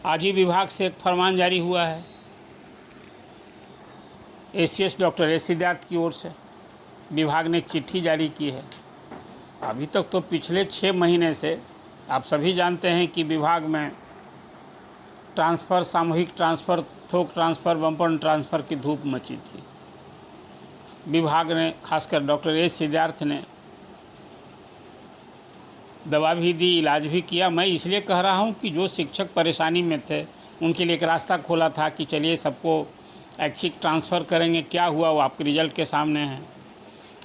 आज ही विभाग से एक फरमान जारी हुआ है एसीएस डॉक्टर एस सिद्धार्थ की ओर से। विभाग ने एक चिट्ठी जारी की है। अभी तक तो पिछले 6 महीने से आप सभी जानते हैं कि विभाग में ट्रांसफ़र, सामूहिक ट्रांसफ़र, थोक ट्रांसफ़र, बम्पर ट्रांसफ़र की धूप मची थी। विभाग ने, खासकर डॉक्टर एस सिद्धार्थ ने दवा भी दी, इलाज भी किया। मैं इसलिए कह रहा हूं कि जो शिक्षक परेशानी में थे उनके लिए एक रास्ता खोला था कि चलिए सबको ऐच्छिक ट्रांसफ़र करेंगे। क्या हुआ वो आपके रिजल्ट के सामने है।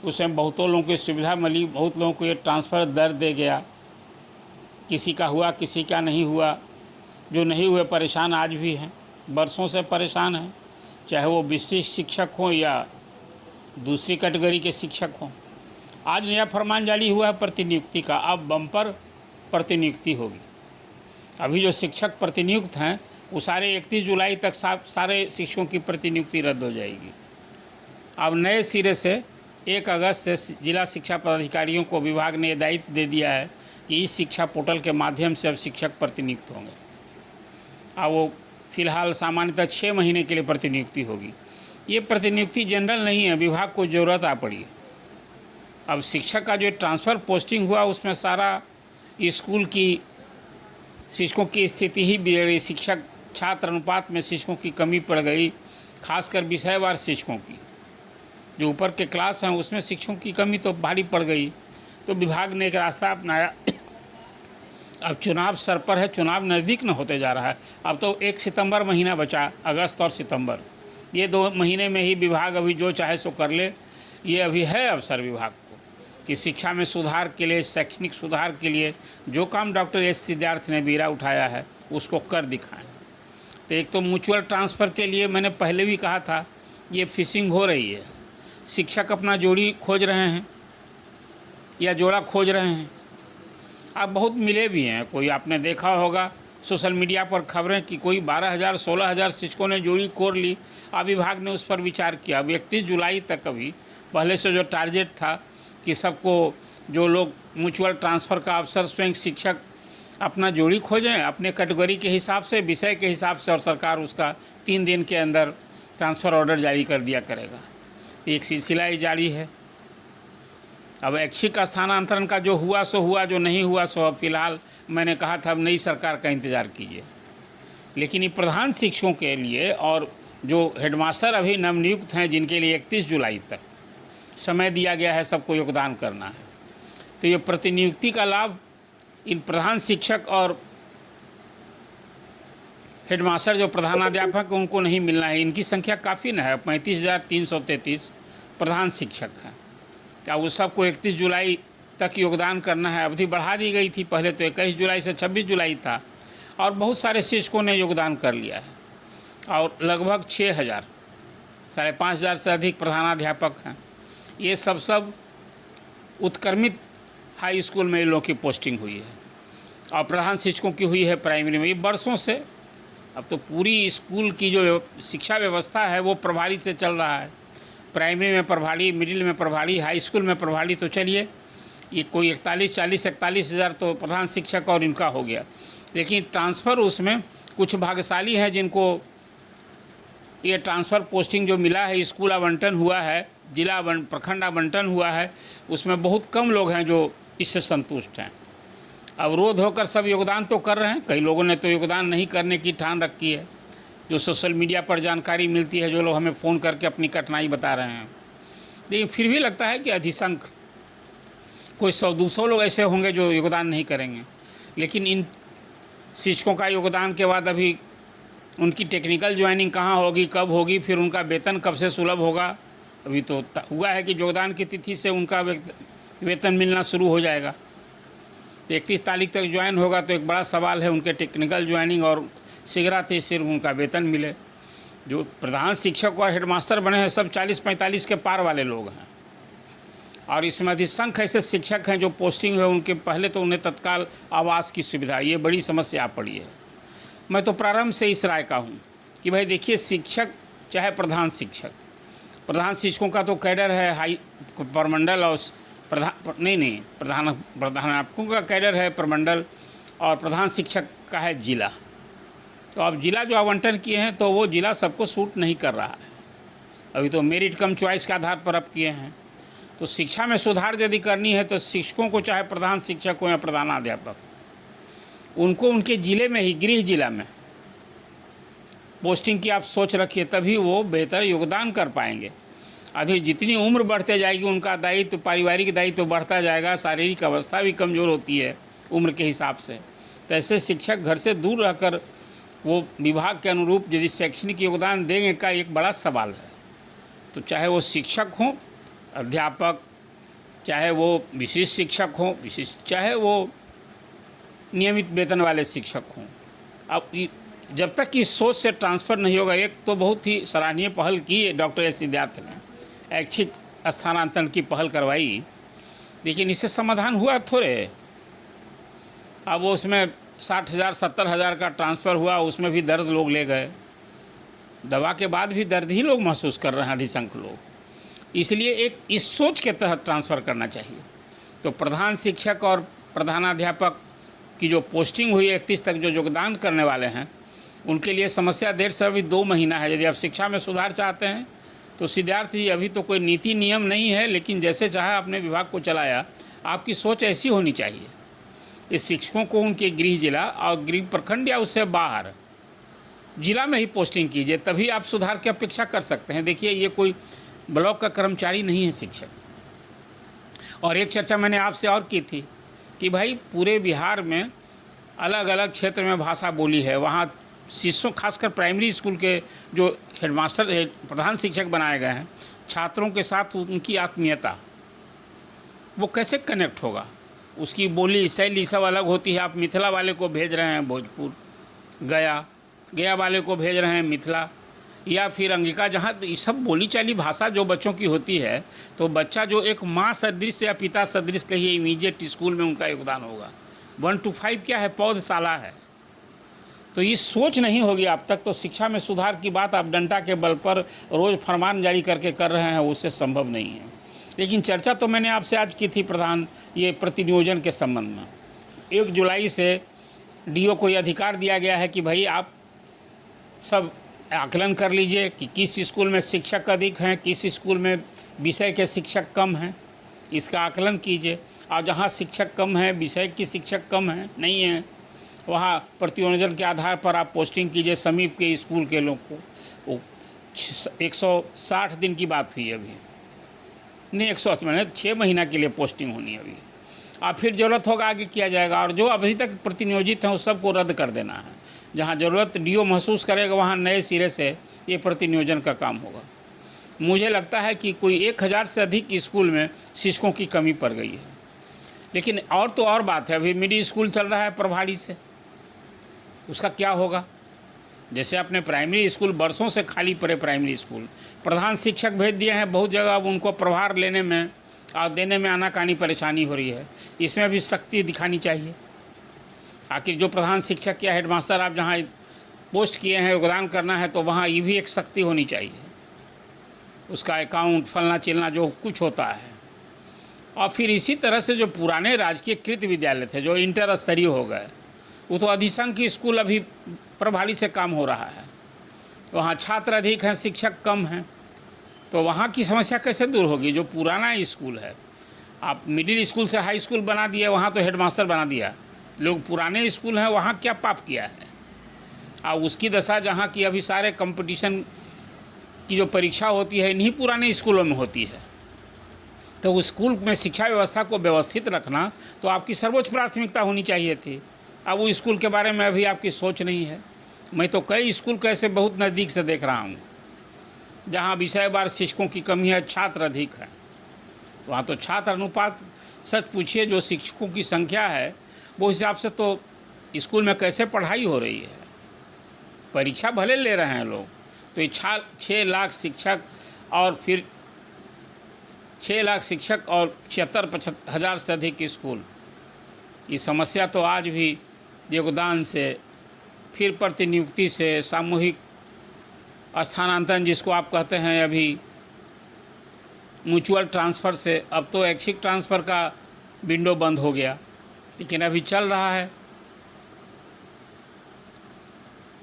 उसमें बहुतों लोगों की सुविधा मिली, बहुत लोगों को ये ट्रांसफ़र दर दे गया। किसी का हुआ, किसी का नहीं हुआ। जो नहीं हुए परेशान आज भी हैं, बरसों से परेशान हैं, चाहे वो विशिष्ट शिक्षक हों या दूसरी कैटेगरी के शिक्षक हों। आज नया फरमान जारी हुआ है प्रतिनियुक्ति का। अब बम्पर प्रतिनियुक्ति होगी। अभी जो शिक्षक प्रतिनियुक्त हैं वो सारे 31 जुलाई तक सारे शिक्षकों की प्रतिनियुक्ति रद्द हो जाएगी। अब नए सिरे से 1 अगस्त से जिला शिक्षा पदाधिकारियों को विभाग ने दायित्व दे दिया है कि इस शिक्षा पोर्टल के माध्यम से अब शिक्षक प्रतिनियुक्त होंगे। अब वो फिलहाल सामान्यतः 6 महीने के लिए प्रतिनियुक्ति होगी। ये प्रतिनियुक्ति जनरल नहीं है, विभाग को ज़रूरत आ पड़ी है। अब शिक्षक का जो ट्रांसफ़र पोस्टिंग हुआ उसमें सारा स्कूल की शिक्षकों की स्थिति ही बिगड़ी। शिक्षक छात्र अनुपात में शिक्षकों की कमी पड़ गई, खासकर विषयवार शिक्षकों की। जो ऊपर के क्लास हैं उसमें शिक्षकों की कमी तो भारी पड़ गई। तो विभाग ने एक रास्ता अपनाया। अब चुनाव सर पर है, चुनाव नज़दीक न होते जा रहा है। अब तो 1 सितंबर महीना बचा, अगस्त और सितंबर, ये 2 महीने में ही विभाग अभी जो चाहे सो कर ले। ये अभी है अवसर विभाग को कि शिक्षा में सुधार के लिए, शैक्षणिक सुधार के लिए जो काम डॉक्टर एस सिद्धार्थ ने बीड़ा उठाया है उसको कर दिखाएं। तो एक तो म्यूचुअल ट्रांसफ़र के लिए मैंने पहले भी कहा था, ये फिशिंग हो रही है। शिक्षक अपना जोड़ी खोज रहे हैं या जोड़ा खोज रहे हैं। अब बहुत मिले भी हैं। कोई आपने देखा होगा सोशल मीडिया पर खबरें कि कोई 12,000 16,000 शिक्षकों ने जोड़ी कोर ली। अब विभाग ने उस पर विचार किया। अब 31 जुलाई तक अभी पहले से जो टारगेट था कि सबको, जो लोग म्यूचुअल ट्रांसफ़र का अवसर, स्वयं शिक्षक अपना जोड़ी खोजें अपने कैटेगरी के हिसाब से, विषय के हिसाब से, और सरकार उसका 3 दिन के अंदर ट्रांसफ़र ऑर्डर जारी कर दिया करेगा। एक सिलसिला ही जारी है। अब ऐच्छिक स्थानांतरण का जो हुआ सो हुआ, जो नहीं हुआ सो अब फिलहाल मैंने कहा था अब नई सरकार का इंतज़ार कीजिए। लेकिन ये प्रधान शिक्षकों के लिए और जो हेडमास्टर अभी नवनियुक्त हैं जिनके लिए 31 जुलाई तक समय दिया गया है सबको योगदान करना है, तो ये प्रतिनियुक्ति का लाभ इन प्रधान शिक्षक और हेडमास्टर जो प्रधानाध्यापक उनको नहीं मिलना है। इनकी संख्या काफ़ी न है, 35,333 प्रधान शिक्षक हैं। अब उस सबको 31 जुलाई तक योगदान करना है। अवधि बढ़ा दी गई थी, पहले तो 21 जुलाई से 26 जुलाई था, और बहुत सारे शिक्षकों ने योगदान कर लिया है। और लगभग 6,000, 5,500 से अधिक प्रधानाध्यापक हैं। ये सब उत्क्रमित हाई स्कूल में इन लोगों की पोस्टिंग हुई है, और प्रधान शिक्षकों की हुई है प्राइमरी में। ये बरसों से, अब तो पूरी स्कूल की जो शिक्षा व्यवस्था है वो प्रभारी से चल रहा है। प्राइमरी में प्रभारी, मिडिल में प्रभारी, हाई स्कूल में प्रभारी। तो चलिए ये कोई 41 हज़ार तो प्रधान शिक्षक और इनका हो गया। लेकिन ट्रांसफ़र उसमें कुछ भाग्यशाली हैं जिनको ये ट्रांसफ़र पोस्टिंग जो मिला है, स्कूल आवंटन हुआ है, जिला प्रखंड आवंटन हुआ है, उसमें बहुत कम लोग हैं जो इससे संतुष्ट हैं। अवरोध होकर सब योगदान तो कर रहे हैं, कई लोगों ने तो योगदान नहीं करने की ठान रखी है। जो सोशल मीडिया पर जानकारी मिलती है, जो लोग हमें फ़ोन करके अपनी कठिनाई बता रहे हैं। लेकिन फिर भी लगता है कि अधिसंख्य कोई 100-200 लोग ऐसे होंगे जो योगदान नहीं करेंगे। लेकिन इन शिक्षकों का योगदान के बाद अभी उनकी टेक्निकल ज्वाइनिंग कहाँ होगी, कब होगी, फिर उनका वेतन कब से सुलभ होगा। अभी तो हुआ है कि योगदान की तिथि से उनका वेतन मिलना शुरू हो जाएगा। 31 तारीख तक ज्वाइन होगा, तो एक बड़ा सवाल है उनके टेक्निकल ज्वाइनिंग और शीघ्रता सिर्फ उनका वेतन मिले। जो प्रधान शिक्षक और हेडमास्टर बने हैं सब 40-45 के पार वाले लोग हैं, और इसमें अधिसंख्य ऐसे शिक्षक हैं जो पोस्टिंग है उनके पहले तो उन्हें तत्काल आवास की सुविधा, ये बड़ी समस्या पड़ी है। मैं तो प्रारंभ से इस राय का हूँ कि भाई देखिए, शिक्षक चाहे प्रधान शिक्षकों का तो कैडर है हाई प्रमंडल, और प्रधानाध्यापकों का कैडर है प्रमंडल, और प्रधान शिक्षक का है जिला। तो अब जिला जो आवंटन किए हैं तो वो जिला सबको सूट नहीं कर रहा है। अभी तो मेरिट कम चॉइस के आधार पर अब किए हैं। तो शिक्षा में सुधार यदि करनी है तो शिक्षकों को, चाहे प्रधान शिक्षक हो या प्रधानाध्यापक, उनको उनके ज़िले में ही, गृह जिला में पोस्टिंग की आप सोच रखिए, तभी वो बेहतर योगदान कर पाएंगे। अभी जितनी उम्र बढ़ते जाएगी उनका दायित्व, पारिवारिक दायित्व तो बढ़ता जाएगा, शारीरिक अवस्था भी कमज़ोर होती है उम्र के हिसाब से। तो ऐसे शिक्षक घर से दूर रहकर वो विभाग के अनुरूप यदि शैक्षणिक योगदान देंगे का एक बड़ा सवाल है। तो चाहे वो शिक्षक हों, अध्यापक, चाहे वो विशिष्ट शिक्षक हों, चाहे वो नियमित वेतन वाले शिक्षक हों, अब जब तक इस सोच से ट्रांसफ़र नहीं होगा। एक तो बहुत ही सराहनीय पहल की है डॉक्टर एस सिद्धार्थ ने, ऐच्छिक स्थानांतरण की पहल करवाई, लेकिन इससे समाधान हुआ थोड़े। अब वो उसमें 60,000 70,000 का ट्रांसफ़र हुआ, उसमें भी दर्द लोग ले गए। दवा के बाद भी दर्द ही लोग महसूस कर रहे हैं, अधिसंख्य लोग। इसलिए एक इस सोच के तहत ट्रांसफ़र करना चाहिए। तो प्रधान शिक्षक और प्रधानाध्यापक की जो पोस्टिंग हुई 31 तक जो योगदान करने वाले हैं, उनके लिए समस्या देर से अभी 2 महीना है। यदि आप शिक्षा में सुधार चाहते हैं तो सिद्धार्थ जी, अभी तो कोई नीति नियम नहीं है, लेकिन जैसे चाहे आपने विभाग को चलाया, आपकी सोच ऐसी होनी चाहिए। इस शिक्षकों को उनके गृह जिला और गृह प्रखंड या उससे बाहर जिला में ही पोस्टिंग कीजिए, तभी आप सुधार की अपेक्षा कर सकते हैं। देखिए, ये कोई ब्लॉक का कर्मचारी नहीं है शिक्षक। और एक चर्चा मैंने आपसे और की थी कि भाई पूरे बिहार में अलग अलग क्षेत्र में भाषा बोली है, वहाँ शिष्यों, खासकर प्राइमरी स्कूल के जो हेडमास्टर, प्रधान शिक्षक बनाए गए हैं, छात्रों के साथ उनकी आत्मीयता वो कैसे कनेक्ट होगा? उसकी बोली शैली सब अलग होती है। आप मिथिला वाले को भेज रहे हैं भोजपुर, गया वाले को भेज रहे हैं मिथिला, या फिर अंगिका, जहाँ तो ये सब बोली चाली भाषा जो बच्चों की होती है, तो बच्चा जो एक माँ सदृश या पिता सदृश कहिए, इमीडिएट स्कूल में उनका योगदान होगा। 1 to 5 क्या है? पौधशाला है। तो ये सोच नहीं होगी आप तक, तो शिक्षा में सुधार की बात आप डंडा के बल पर रोज़ फरमान जारी करके कर रहे हैं, उससे संभव नहीं है। लेकिन चर्चा तो मैंने आपसे आज की थी प्रधान, ये प्रतिनियोजन के संबंध में। 1 जुलाई से डीओ को ये अधिकार दिया गया है कि भाई आप सब आकलन कर लीजिए कि किस स्कूल में शिक्षक अधिक हैं, किस स्कूल में विषय के शिक्षक कम हैं, इसका आकलन कीजिए। और जहाँ शिक्षक कम है, विषय की शिक्षक कम है, नहीं है, वहाँ प्रतिनियोजन के आधार पर आप पोस्टिंग कीजिए समीप के स्कूल के लोग को। वो 160 दिन की बात हुई अभी, नहीं 180 मैंने 6 महीना के लिए पोस्टिंग होनी है अभी। और फिर ज़रूरत होगा आगे किया जाएगा। और जो अभी तक प्रतिनियोजित हैं उस सबको रद्द कर देना है। जहाँ ज़रूरत डीओ महसूस करेगा वहाँ नए सिरे से ये प्रतिनियोजन का काम होगा। मुझे लगता है कि कोई 1000 से अधिक स्कूल में शिक्षकों की कमी पड़ गई है। लेकिन और तो और बात है, अभी मिडिल स्कूल चल रहा है प्रभारी से, उसका क्या होगा? जैसे अपने प्राइमरी स्कूल बरसों से खाली पड़े, प्राइमरी स्कूल प्रधान शिक्षक भेज दिए हैं बहुत जगह, अब उनको प्रभार लेने में और देने में आनाकानी परेशानी हो रही है। इसमें भी सख्ती दिखानी चाहिए। आखिर जो प्रधान शिक्षक या हेडमास्टर आप जहाँ पोस्ट किए हैं, योगदान करना है, तो वहाँ ये भी एक सख्ती होनी चाहिए। उसका अकाउंट फलना चिलना जो कुछ होता है। और फिर इसी तरह से जो पुराने राजकीय कृत विद्यालय थे जो इंटर स्तरीय हो गए, वो तो अधिसंख्य स्कूल अभी प्रभारी से काम हो रहा है। वहाँ छात्र अधिक हैं, शिक्षक कम हैं, तो वहाँ की समस्या कैसे दूर होगी? जो पुराना स्कूल है, आप मिडिल स्कूल से हाई स्कूल बना दिए, वहाँ तो हेडमास्टर बना दिया। लोग पुराने स्कूल हैं, वहाँ क्या पाप किया है? और उसकी दशा जहाँ की अभी सारे कंपटीशन की जो परीक्षा होती है इन्हीं पुराने स्कूलों में होती है। तो उस स्कूल में शिक्षा व्यवस्था को व्यवस्थित रखना तो आपकी सर्वोच्च प्राथमिकता होनी चाहिए थी। अब वो स्कूल के बारे में अभी आपकी सोच नहीं है। मैं तो कई स्कूल को ऐसे बहुत नज़दीक से देख रहा हूँ जहाँ विषयवार शिक्षकों की कमी है, छात्र अधिक है। वहाँ तो छात्र अनुपात सच पूछिए, जो शिक्षकों की संख्या है वो हिसाब से तो स्कूल में कैसे पढ़ाई हो रही है। परीक्षा भले ले रहे हैं लोग, तो ये 6 लाख शिक्षक और फिर 6 लाख शिक्षक और 76-75 हज़ार से अधिक स्कूल, ये समस्या तो आज भी योगदान से, फिर प्रतिनियुक्ति से, सामूहिक स्थानांतरण जिसको आप कहते हैं, अभी म्यूचुअल ट्रांसफ़र से, अब तो ऐच्छिक ट्रांसफ़र का विंडो बंद हो गया, लेकिन अभी चल रहा है।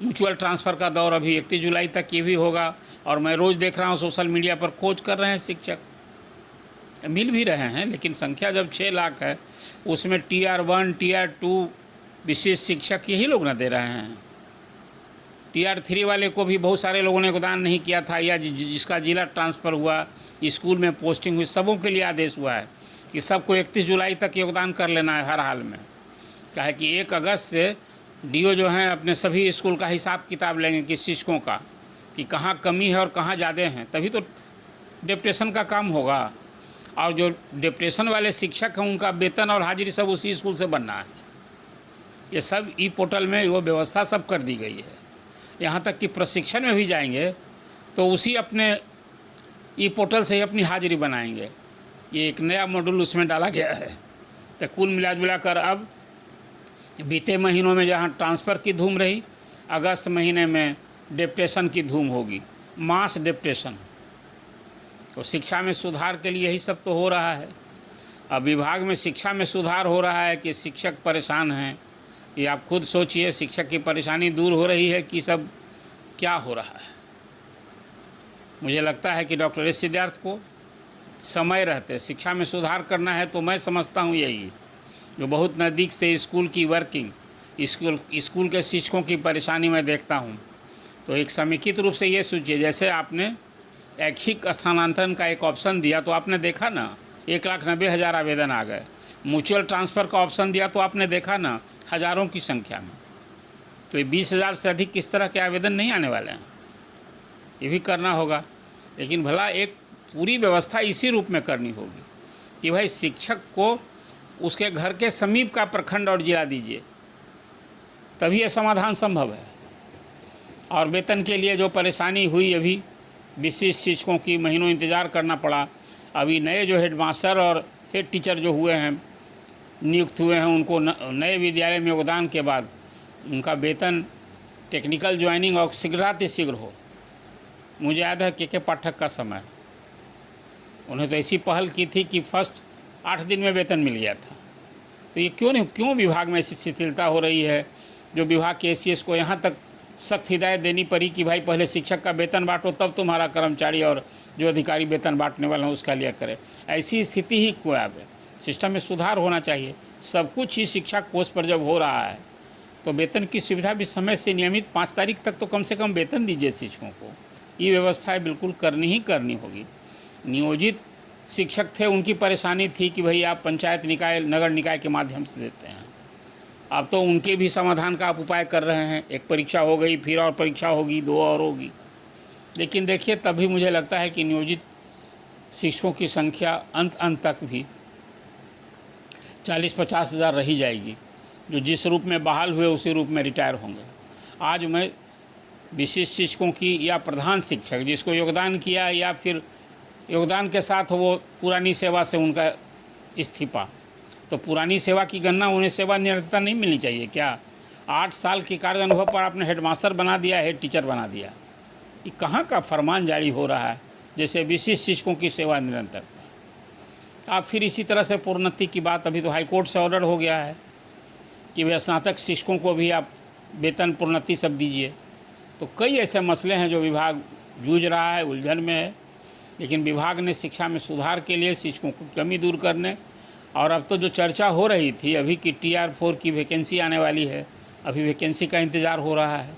म्यूचुअल ट्रांसफ़र का दौर अभी 31 जुलाई तक ये भी होगा। और मैं रोज़ देख रहा हूँ सोशल मीडिया पर खोज कर रहे हैं शिक्षक, मिल भी रहे हैं, लेकिन संख्या जब 6 लाख है उसमें Tier 1 Tier 2 विशेष शिक्षक यही लोग ना दे रहे हैं। Tier 3 वाले को भी बहुत सारे लोगों ने योगदान नहीं किया था, या जिसका ज़िला ट्रांसफ़र हुआ, स्कूल में पोस्टिंग हुई, सबों के लिए आदेश हुआ है कि सबको 31 जुलाई तक योगदान कर लेना है हर हाल में। क्या है कि 1 अगस्त से DO जो हैं अपने सभी स्कूल का हिसाब किताब लेंगे कि शिक्षकों का, कि कहाँ कमी है और कहाँ ज़्यादा हैं, तभी तो डेप्यूटेशन का काम होगा। और जो डेप्यूटेशन वाले शिक्षक हैं उनका वेतन और हाजिरी सब उसी स्कूल से बनना है। ये सब पोर्टल में वो व्यवस्था सब कर दी गई है। यहाँ तक कि प्रशिक्षण में भी जाएंगे तो उसी अपने पोर्टल से ही अपनी हाजिरी बनाएंगे। ये एक नया मॉड्यूल उसमें डाला गया है। तो कुल मिला कर अब बीते महीनों में जहाँ ट्रांसफ़र की धूम रही, अगस्त महीने में डेप्यूटेशन की धूम होगी, मास डेप्यूटेशन। तो शिक्षा में सुधार के लिए यही सब तो हो रहा है। अब विभाग में शिक्षा में सुधार हो रहा है कि शिक्षक परेशान हैं, ये आप खुद सोचिए। शिक्षक की परेशानी दूर हो रही है कि सब क्या हो रहा है? मुझे लगता है कि डॉक्टर एस सिद्धार्थ को समय रहते शिक्षा में सुधार करना है। तो मैं समझता हूँ यही, जो बहुत नज़दीक से स्कूल की वर्किंग, स्कूल के शिक्षकों की परेशानी मैं देखता हूँ, तो एक समेकित रूप से ये सोचिए, जैसे आपने ऐच्छिक स्थानांतरण का एक ऑप्शन दिया तो आपने देखा ना 1,90,000 आवेदन आ गए। म्यूचुअल ट्रांसफ़र का ऑप्शन दिया तो आपने देखा ना हज़ारों की संख्या में। तो ये 20,000 से अधिक किस तरह के आवेदन नहीं आने वाले हैं, ये भी करना होगा। लेकिन भला एक पूरी व्यवस्था इसी रूप में करनी होगी कि भाई शिक्षक को उसके घर के समीप का प्रखंड और जिला दीजिए, तभी ये समाधान संभव है। और वेतन के लिए जो परेशानी हुई, अभी विशिष्ट शिक्षकों की महीनों इंतज़ार करना पड़ा। अभी नए जो हेडमास्टर और हेड टीचर जो हुए हैं, नियुक्त हुए हैं, उनको नए विद्यालय में योगदान के बाद उनका वेतन, टेक्निकल ज्वाइनिंग और शीघ्रातिशीघ्र हो। मुझे याद है के पाठक का समय, उन्हें तो ऐसी पहल की थी कि फर्स्ट 8 दिन में वेतन मिल गया था। तो ये क्यों विभाग में ऐसी शिथिलता हो रही है, जो विभाग के ACS को यहाँ तक सख्त हिदायत देनी पड़ी कि भाई पहले शिक्षक का वेतन बांटो, तब तुम्हारा कर्मचारी और जो अधिकारी वेतन बांटने वाला है उसका लिया करे। ऐसी स्थिति ही क्यों आवे? सिस्टम में सुधार होना चाहिए। सब कुछ ही शिक्षा कोष पर जब हो रहा है तो वेतन की सुविधा भी समय से नियमित 5 तारीख तक तो कम से कम वेतन दीजिए शिक्षकों को। ये व्यवस्थाएं बिल्कुल करनी होगी। नियोजित शिक्षक थे, उनकी परेशानी थी कि भाई आप पंचायत निकाय, नगर निकाय के माध्यम से देते हैं। अब तो उनके भी समाधान का आप उपाय कर रहे हैं। एक परीक्षा हो गई, फिर और परीक्षा होगी, 2 और होगी। लेकिन देखिए, तभी मुझे लगता है कि नियोजित शिक्षकों की संख्या अंत तक भी 40-50 हज़ार रही जाएगी, जो जिस रूप में बहाल हुए उसी रूप में रिटायर होंगे। आज मैं विशिष्ट शिक्षकों की या प्रधान शिक्षक जिसको योगदान किया, या फिर योगदान के साथ वो पुरानी सेवा से उनका इस्तीफा, तो पुरानी सेवा की गणना, उन्हें सेवानिवृत्ता नहीं मिलनी चाहिए क्या? 8 साल की कार्य अनुभव पर आपने हेडमास्टर बना दिया, हेड टीचर बना दिया। ये कहाँ का फरमान जारी हो रहा है? जैसे विशिष्ट शिक्षकों की सेवा निरंतरता। आप फिर इसी तरह से प्रोन्नति की बात, अभी तो हाईकोर्ट से ऑर्डर हो गया है कि वे स्नातक शिक्षकों को भी आप वेतन प्रोन्नति सब दीजिए। तो कई ऐसे मसले हैं जो विभाग जूझ रहा है, उलझन में है। लेकिन विभाग ने शिक्षा में सुधार के लिए शिक्षकों की कमी दूर करने, और अब तो जो चर्चा हो रही थी अभी कि Tier 4 की वैकेंसी आने वाली है, अभी वैकेंसी का इंतज़ार हो रहा है।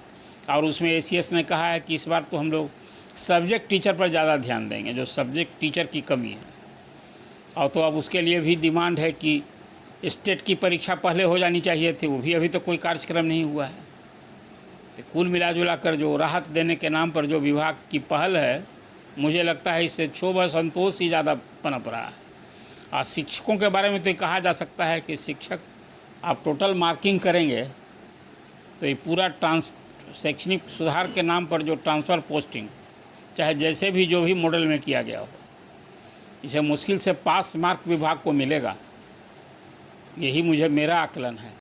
और उसमें ACS ने कहा है कि इस बार तो हम लोग सब्जेक्ट टीचर पर ज़्यादा ध्यान देंगे, जो सब्जेक्ट टीचर की कमी है। और तो अब उसके लिए भी डिमांड है कि स्टेट की परीक्षा पहले हो जानी चाहिए थी, वो भी अभी तो कोई कार्यक्रम नहीं हुआ है। तो कुल मिला कर जो राहत देने के नाम पर जो विभाग की पहल है, मुझे लगता है इससे क्षोभ असंतोष ही ज़्यादा पनप रहा है। और शिक्षकों के बारे में तो कहा जा सकता है कि शिक्षक आप टोटल मार्किंग करेंगे तो ये पूरा शैक्षणिक सुधार के नाम पर जो ट्रांसफ़र पोस्टिंग, चाहे जैसे भी जो भी मॉडल में किया गया हो, इसे मुश्किल से पास मार्क विभाग को मिलेगा। यही मेरा आकलन है।